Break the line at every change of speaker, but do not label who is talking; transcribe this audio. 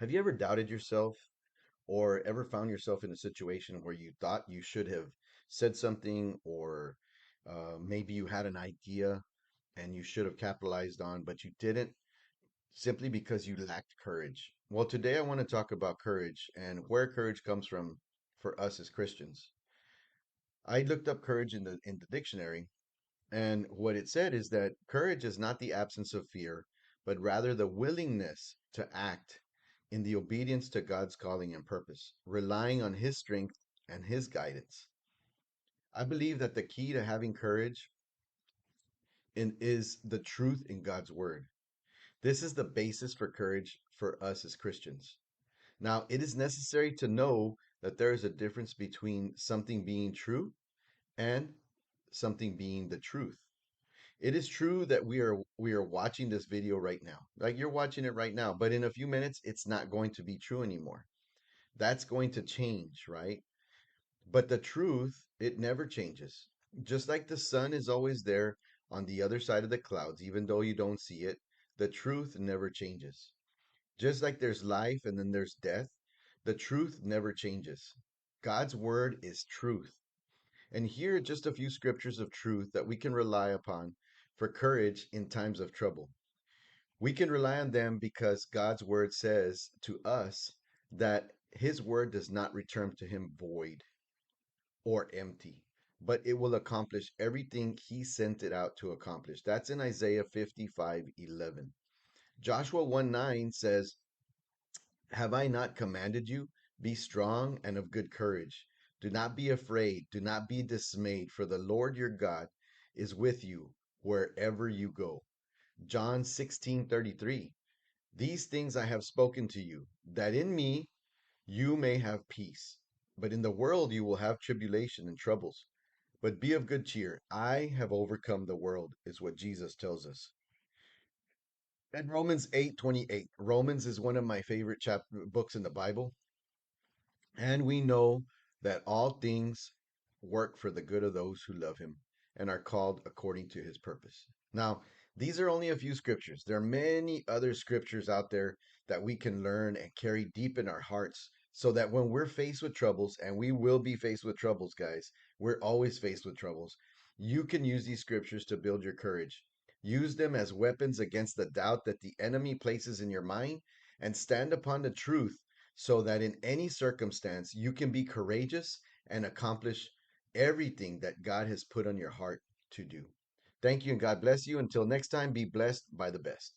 Have you ever doubted yourself or ever found yourself in a situation where you thought you should have said something or maybe you had an idea and you should have capitalized on, but you didn't simply because you lacked courage? Well, today I want to talk about courage and where courage comes from for us as Christians. I looked up courage in the dictionary, and what it said is that courage is not the absence of fear, but rather the willingness to act in the obedience to God's calling and purpose, relying on His strength and His guidance. I believe that the key to having courage is the truth in God's word. This is the basis for courage for us as Christians. Now, it is necessary to know that there is a difference between something being true and something being the truth. It is true that we are watching this video right now. Like you're watching it right now, but in a few minutes it's not going to be true anymore. That's going to change, right? But the truth, it never changes. Just like the sun is always there on the other side of the clouds, even though you don't see it, the truth never changes. Just like there's life and then there's death, the truth never changes. God's word is truth. And here are just a few scriptures of truth that we can rely upon for courage in times of trouble. We can rely on them because God's word says to us that his word does not return to him void or empty, but it will accomplish everything he sent it out to accomplish. That's in Isaiah 55:11. Joshua 1:9 says, have I not commanded you? Be strong and of good courage. Do not be afraid. Do not be dismayed, for the Lord your God is with you wherever you go. John 16:33. These things I have spoken to you, that in me you may have peace. But in the world you will have tribulation and troubles. But be of good cheer. I have overcome the world, is what Jesus tells us. And Romans 8:28. Romans is one of my favorite books in the Bible. And we know that all things work for the good of those who love him and are called according to his purpose. Now, these are only a few scriptures. There are many other scriptures out there that we can learn and carry deep in our hearts so that when we're faced with troubles, and we will be faced with troubles, guys, we're always faced with troubles. You can use these scriptures to build your courage. Use them as weapons against the doubt that the enemy places in your mind and stand upon the truth so that in any circumstance you can be courageous and accomplish everything that God has put on your heart to do. Thank you and God bless you. Until next time, be blessed by the best.